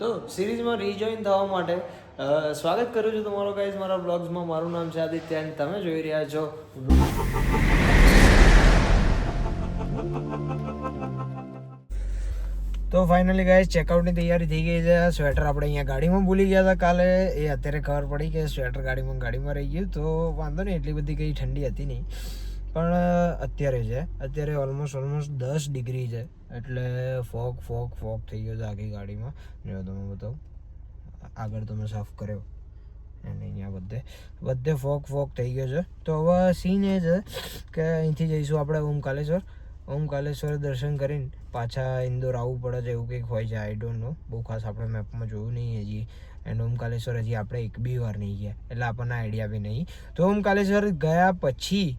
તો સિરીઝમાં રીજોઈન થવા માટે સ્વાગત કરું છું તમારો ગાઈઝ મારા બ્લોગ્સમાં. મારું નામ છે આદિત્ય અને તમે જોઈ રહ્યા છો. તો ફાઇનલી ગાઈઝ ચેકઆઉટની તૈયારી થઈ ગઈ છે. સ્વેટર આપણે અહીંયા ગાડીમાં ભૂલી ગયા હતા કાલે, એ અત્યારે ખબર પડી કે સ્વેટર ગાડીમાં રહી ગયું. તો વાંધો નહીં, એટલી બધી કંઈ ઠંડી હતી નહીં, પણ અત્યારે ઓલમોસ્ટ 10 ડિગ્રી છે. એટલે ફોગ થઈ ગયો છે આખી ગાડીમાં. જો તમે બતાવો, આગળ તમે સાફ કર્યો અને અહીંયા બધે ફોગ થઈ ગયો છે. તો હવે સીન એ છે કે અહીંથી જઈશું આપણે ઓમકાલેશ્વર દર્શન કરીને પાછા ઇન્દોર આવવું પડે છે, એવું કંઈક હોય છે. આઈ ડોન્ટ નો, બહુ ખાસ આપણે મેપમાં જોયું નહીં હજી. એન્ડ ઓમકાલેશ્વર હજી આપણે એક બી વાર નહીં ગયા, એટલે આપણને આઈડિયા બી નહીં. તો ઓમકાલેશ્વર ગયા પછી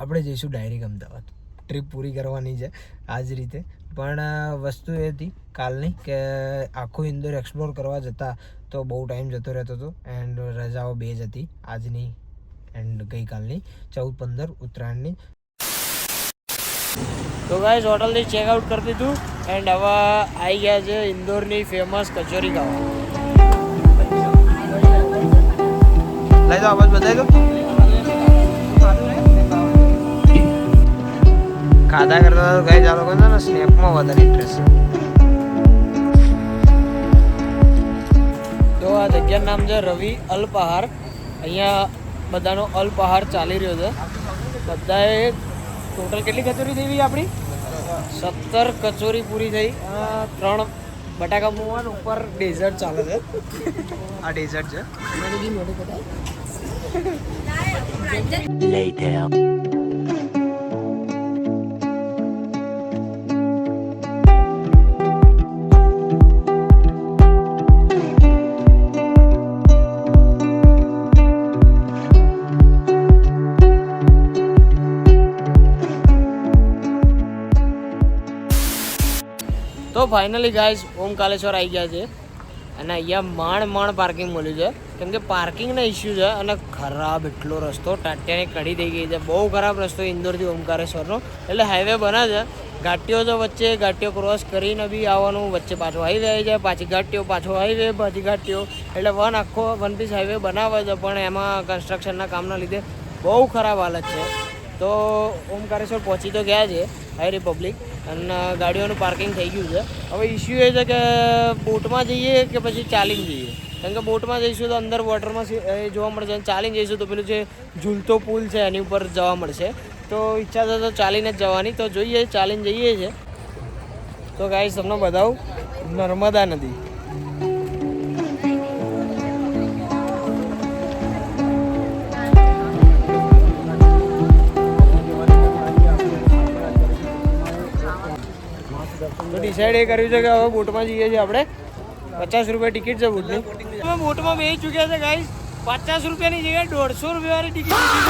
આપણે જઈશું ડાયરેક્ટ અમદાવાદ. ટ્રીપ પૂરી કરવાની છે આ જ રીતે. પણ વસ્તુ એ હતી કાલની કે આખું ઇન્દોર એક્સપ્લોર કરવા જતા તો બહુ ટાઈમ જતો રહેતો હતો. એન્ડ રજાઓ 2 જ હતી, આજની એન્ડ ગઈકાલની 14-15 ઉત્તરાયણની. તો ગાઈઝ હોટલથી ચેકઆઉટ કરી દીધું એન્ડ હવે આવી ગયા છે ઇન્દોરની ફેમસ કચોરી ખાવા. લઈ દો આવાજ બતાવી દો. ખાધા કરતા તો ગાઈઝ આ લોકો છે ને સ્નેપમાં વધારે ઇન્ટરેસ્ટ છે. તો આ જગ્યાનું નામ છે રવિ અલ્પાહાર. અહીંયા બધાનો અલ્પાહાર ચાલી રહ્યો છે. બધાએ ટોટલ કેટલી કચોરી થઈ ગઈ આપણી? 17 કચોરી પૂરી થઈ. 3 બટાકા પૌવા ઉપર ડેઝર્ટ ચાલે છે. આ ડેઝર્ટ છે. તો ફાઇનલી ગાઈઝ ઓમકાલેશ્વર આવી ગયા છે અને અહીંયા માંડ પાર્કિંગ મળ્યું છે, કેમ કે પાર્કિંગના ઇસ્યુ છે અને ખરાબ એટલો રસ્તો ટાટિયાની કડી થઈ ગઈ છે. બહુ ખરાબ રસ્તો ઇન્દોરથી ઓમકારેશ્વરનો. એટલે હાઈવે બને છે, ઘાટીઓ તો વચ્ચે ઘાટીઓ ક્રોસ કરીને બી આવવાનું, વચ્ચે પાછો હાઈવે આવી જાય, પાછી ઘાટીઓ, પાછો હાઈવે, પાછી ઘાટીઓ. એટલે વન પીસ હાઈવે બનાવે છે, પણ એમાં કન્સ્ટ્રક્શનના કામના લીધે બહુ ખરાબ હાલત છે. તો ઓમકારેશ્વર પહોંચી તો ગયા છે હાઈ રિપબ્લિક, અને ગાડીઓનું પાર્કિંગ થઈ ગયું છે. હવે ઇસ્યુ એ છે કે બોટમાં જઈએ કે પછી ચાલીને જઈએ. કેમ કે બોટમાં જઈશું તો અંદર વોટરમાં જોવા મળશે, અને ચાલીને જઈશું તો પેલું જે ઝૂલતો પુલ છે એની ઉપર જવા મળશે. તો ઈચ્છા છે તો ચાલીને જ જવાની. તો જોઈએ, ચાલીને જઈએ છે. તો ગાઈસ તમને બતાવું નર્મદા નદી. તો ડિસાઈડ એ કર્યું છે કે હવે બોટમાં જઈએ છીએ આપણે. 50 રૂપિયા ટિકિટ છે બોટની. અમે બોટમાં બેસી ચૂક્યા છે ગાઈસ. 50 રૂપિયાની જગ્યાએ 150 રૂપિયાવાળી ટિકિટ લીધી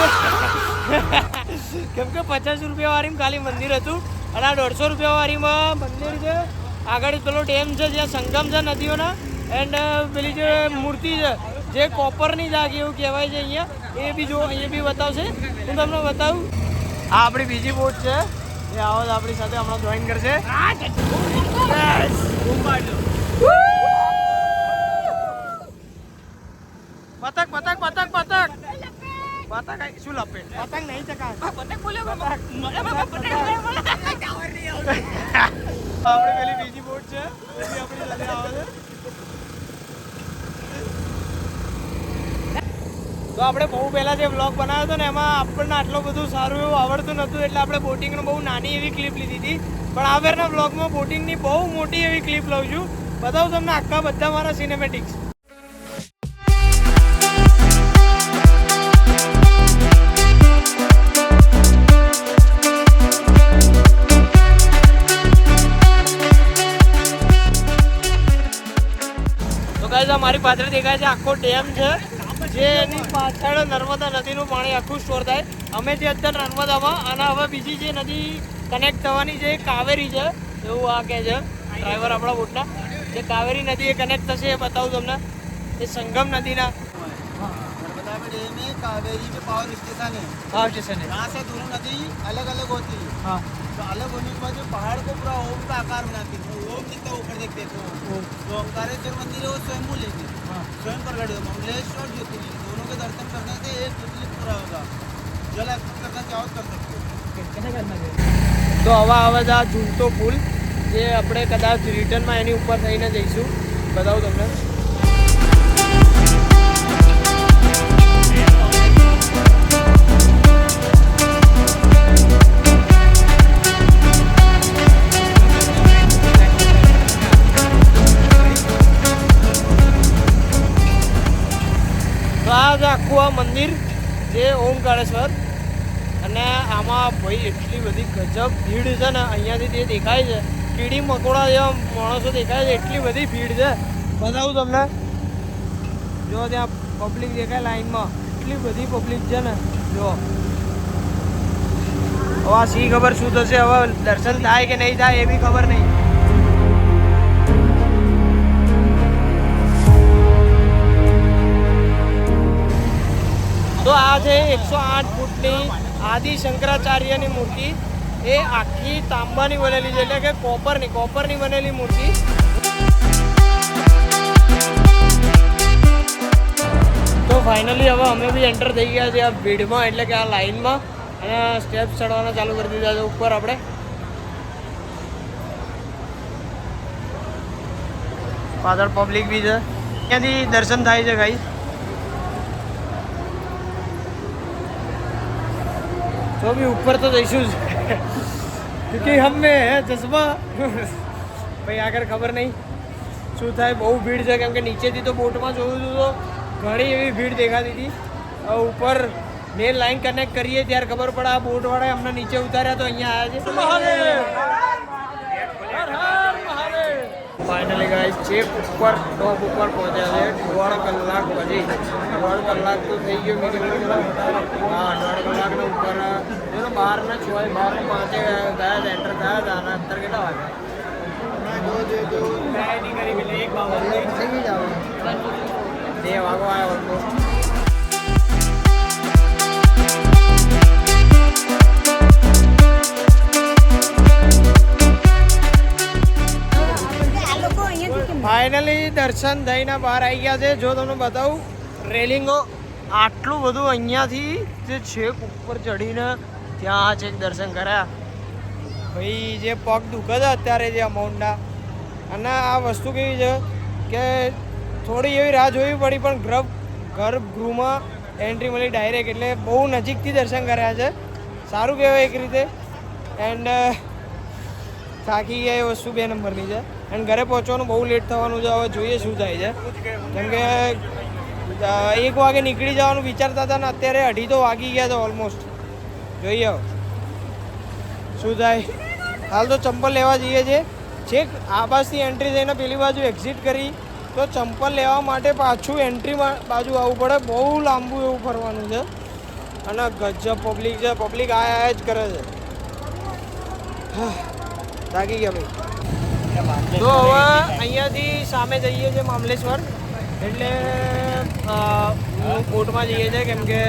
છે. કેમ કે 50 રૂપિયાવાળીમાં ખાલી મંદિર હતું અને આ 150 રૂપિયાવાળીમાં મંદિર છે. આગળ પેલો ડેમ છે જ્યાં સંગમ છે નદીઓના, એન્ડ પેલી જે મૂર્તિ છે જે કોપરની જ આખી એવું કહેવાય છે અહીંયા, એ બી જો અહીંયા બી બતાવશે. હું તમને બતાવું. આ આપણી બીજી બોટ છે, એ આવો આપણી સાથે હમણાં જોઈન કરશે. પતંગ શું લપે? પતંગ નહીં ચકા. પતંગ બોલ્યો. આપણી પેલી બીજી બોટ છે, એ બી આપણી સાથે આવે છે. તો આપણે બહુ પહેલાં જે વ્લોગ બનાવ્યો હતો ને એમાં આપણને આટલું બધું સારું એવું આવડતું નહોતું, એટલે આપણે બોટિંગનો બહુ નાની એવી ક્લિપ લીધી હતી. પણ આ ફેરના વ્લોગમાં બોટિંગની બહુ મોટી એવી ક્લિપ લઉં છું. બતાવું તમને આખા બધા મારા સિનેમેટિક્સ. તો ગાઈઝ મારી પાછળ દેખાય છે આખો ડેમ છે, જે એની પાછળ નર્મદા નદીનું પાણી આખું સ્ટોર થાય. અમે જે અત્યારે નર્મદામાં, અને હવે બીજી જે નદી કનેક્ટ થવાની છે કાવેરી છે, એવું આ કહે છે ડ્રાઈવર આપણા બોટના. જે કાવેરી નદી એ કનેક્ટ થશે એ બતાવું તમને. એ સંગમ नदीના नर्मदा में डैम में कावेरी में पावर स्टेशन है. पावर स्टेशन है. यहाँ से दोनों नदी अलग अलग होती है. हाँ. तो अलग होने के बाद जो पहाड़ को पूरा ओम का आकार बनाती है, ओम जितना ऊपर देखते हैं तो ओंकारेश्वर मंदिर है वो स्वयंभू लेंगे, स्वयं प्रकट है। ममलेश और ज्योतिर्लिंग दोनों के दर्शन करने से एक ज्योतिर्लिंग पूरा होगा। जल अर्पण करना चाहो कर सकते हो। તો હવે આવે છે આ ઝૂલતો પુલ, જે આપણે કદાચ રિટર્નમાં એની ઉપર થઈને જઈશું. બતાવું તમને. તો આ છે આખું આ મંદિર જે ઓમકારેશ્વર. અને આમાં ભાઈ એટલી બધી ગજબ ભીડ છે ને, અહીંયાથી જે દેખાય છે કીડી મકોડા જેવા માણસો દેખાય છે, એટલી બધી ભીડ છે. બતાવું તમને. જો ત્યાં પબ્લિક દેખાય લાઈનમાં, એટલી બધી પબ્લિક છે ને. જો હવે આ સી ખબર શું થશે, હવે દર્શન થાય કે નહીં થાય એ બી ખબર નહીં. તો આ છે 108 ફૂટની આદિ શંકરાચાર્યની મૂર્તિ. એ આખી તાંબાની બનેલી છે, એટલે કે કોપરની બનેલી મૂર્તિ. તો ફાઇનલી હવે અમે બી એન્ટર થઈ ગયા છે આ ભીડમાં, એટલે કે આ લાઈનમાં. અને સ્ટેપ્સ ચડવાના ચાલુ કરી દીધા છે ઉપર આપણે. પાછળ પબ્લિક બી છે, ત્યાંથી દર્શન થાય છે ગાઈસ. તો भी ऊपर तो जैसूँ क्योंकि हम में है जज्बा. भाई આગળ ખબર નહીં શું થાય. બહુ ભીડ છે, કેમ કે નીચેથી તો બોટમાં જોયું હતું તો ઘણી એવી ભીડ દેખાતી હતી. હવે ઉપર મેન લાઈન કનેક્ટ કરીએ ત્યારે ખબર પડે. આ બોટવાળાએ અમને નીચે ઉતાર્યા તો અહીંયા આવ્યા છે. ફાઇનલી ગાઈસ ચેક ઉપર ટોપ ઉપર પહોંચ્યા છે. 1.5 કલાક પછી. 1.5 કલાક તો થઈ ગયો. મેં કીધું હા 1.5 કલાકના ઉપર જો બહારના 6 બહારના 5 ગયા હતા, એન્ટર થયા હતા. અને અત્યારે કેટલા વાગ્યા? નહીં કરી એટલે 1 વાગો થઈ જાવ. 2 વાગો આવ્યો ઓલમોસ્ટ. ફાઇનલી દર્શન થઈને બહાર આવી ગયા છે. જો તમને બતાવું રેલિંગો આટલું બધું અહીંયાથી જે છેક ઉપર ચડીને ત્યાં છેક દર્શન કર્યા. ભાઈ જે પગ દુખે છે અત્યારે જે અમાઉન્ટના. અને આ વસ્તુ કેવી છે કે થોડી એવી રાહ જોવી પડી, પણ ગર્ભગૃહમાં એન્ટ્રી મળી ડાયરેક્ટ, એટલે બહુ નજીકથી દર્શન કર્યા છે. સારું કહેવાય એક રીતે. એન્ડ થાકી ગયા એ વસ્તુ 2 નંબરની છે. એન્ડ ઘરે પહોંચવાનું બહુ લેટ થવાનું છે. હવે જોઈએ શું થાય છે, કેમ કે 1 વાગે નીકળી જવાનું વિચારતા હતા ને અત્યારે 2:30 વાગી ગયા છે ઓલમોસ્ટ. જોઈએ હવે શું થાય. હાલ તો ચંપલ લેવા જઈએ છીએ. છેક આ બાજુથી એન્ટ્રી થઈને પેલી બાજુ એક્ઝિટ કરી તો ચંપલ લેવા માટે પાછું એન્ટ્રી બાજુ આવવું પડે. બહુ લાંબુ એવું ફરવાનું છે. અને ગજબ પબ્લિક છે. પબ્લિક આયા જ કરે છે. થાકી ગયા ભાઈ. તો હવે અહીંયાથી સામે જઈએ છીએ મામલેશ્વર. એટલે બોટમાં જઈએ છીએ, કેમ કે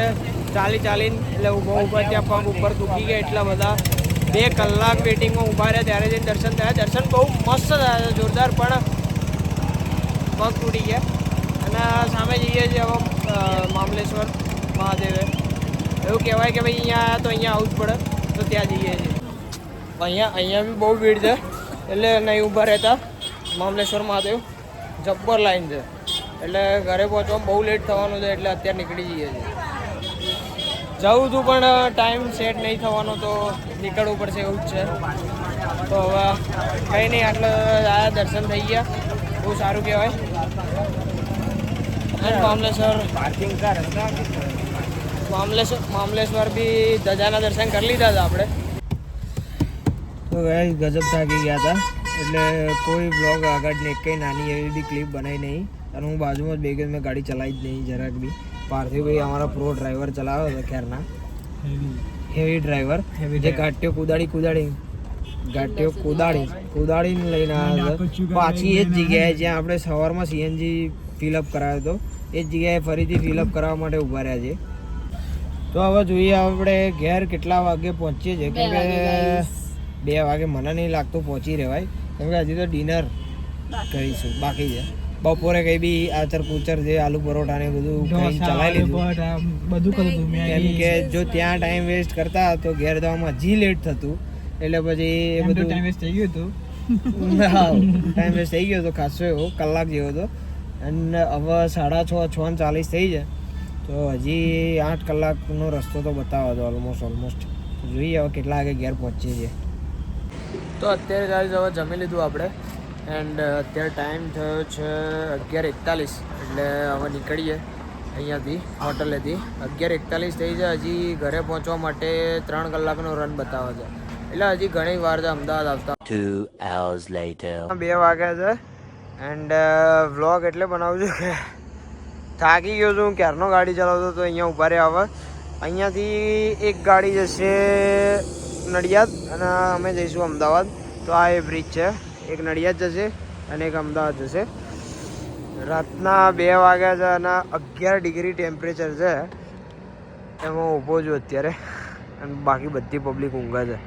ચાલીને એટલે ઊભા ત્યાં પગ ઉપર દુખી ગયા એટલા બધા. 2 કલાક વેટિંગમાં ઊભા રહ્યા ત્યારે જઈને દર્શન થયા. દર્શન બહુ મસ્ત થયા છે, જોરદાર. પણ પગ તૂટી ગયા. અને સામે જઈએ છીએ હવે મામલેશ્વર મહાદેવે. એવું કહેવાય કે ભાઈ અહીંયા આવ્યા તો અહીંયા આવવું જ પડે, તો ત્યાં જઈએ છીએ. અહીંયા બી બહુ ભીડ છે, એટલે નહીં ઊભા રહેતા. મામલેશ્વર મહાદેવ જબ્બર લાઈન છે, એટલે ઘરે પહોંચવામાં બહુ લેટ થવાનું છે. એટલે અત્યારે નીકળી જઈએ છીએ. જવું હતું પણ ટાઈમ સેટ નહીં થવાનો, તો નીકળવું પડશે એવું જ છે. તો હવે કંઈ નહીં, આટલે આ દર્શન થઈ ગયા, બહુ સારું કહેવાય. અને મામલેશ્વર બી ધજાના દર્શન કરી લીધા હતા આપણે. તો ગાઈસ ગજબ થાકી ગયા હતા, એટલે કોઈ બ્લોગ આગળ ને કંઈ નાની એવી બી ક્લિપ બનાવી નહીં. અને હું બાજુમાં જ બેગી મેં ગાડી ચલાવી જ નહીં જરાક બી. પાર્થિવભાઈ અમારા પ્રો ડ્રાઈવર ચલાવ્યો હતો ખેરના, હેવી ડ્રાઈવર, જે ગાંઠીઓ કુદાડીને લઈને આવ્યા હતા. પાછી એ જ જગ્યાએ જ્યાં આપણે સવારમાં સીએનજી ફિલઅપ કરાવ્યો હતો, એ જ જગ્યાએ ફરીથી ફિલઅપ કરાવવા માટે ઊભા રહ્યા છે. તો હવે જોઈએ આપણે ઘેર કેટલા વાગે પહોંચીએ છીએ, કેમ કે 2 વાગે મને નહીં લાગતું પહોંચી રહેવાય, કેમ કે હજી તો કરીશું, બાકી છે. બપોરે કઈ બી આચર કુચર જે આલુ પરોઠા ને બધું ખાઈને ચલાવી લીધું, બધું કરી દીધું કેમ કે જો ત્યાં ટાઈમ વેસ્ટ કરતા તો ઘેર જવામાં હજી લેટ થતું, એટલે પછી એ બધું ટાઈમ વેસ્ટ થઈ ગયું હતું. ટાઈમ વેસ્ટ થઈ ગયો હતો ખાસો એવો, કલાક જેવો હતો. અને હવે 6:30 થઈ છે, તો હજી 8 કલાકનો રસ્તો તો બતાવે તો ઓલમોસ્ટ. જોઈએ હવે કેટલા વાગે ઘેર પહોંચીએ છીએ. તો અત્યારે ગાઈઝ હવે જમી લીધું આપણે, એન્ડ અત્યારે ટાઈમ થયો છે 11:41, એટલે હવે નીકળીએ અહીંયાથી હોટલેથી. 11:41 થઈ છે, હજી ઘરે પહોંચવા માટે 3 કલાકનો રન બતાવે છે, એટલે હજી ઘણી વાર છે અમદાવાદ આવતા. 2 hours later. 2 વાગ્યા છે, એન્ડ વ્લોગ એટલે બનાવું છું કે થાકી ગયો છું. ક્યારનો ગાડી ચલાવતો તો અહીંયા ઉભા રહ્યા. હવે અહીંયાથી એક ગાડી જશે નડિયાદ અને અમે જઈશું અમદાવાદ. તો આ એ બ્રિજ છે, એક નડિયાદ જશે અને એક અમદાવાદ જશે. રાતના 2 વાગ્યા છે અને 11 ડિગ્રી ટેમ્પરેચર છે. એમાં ઊભો છું અત્યારે, અને બાકી બધી પબ્લિક ઊંઘે છે.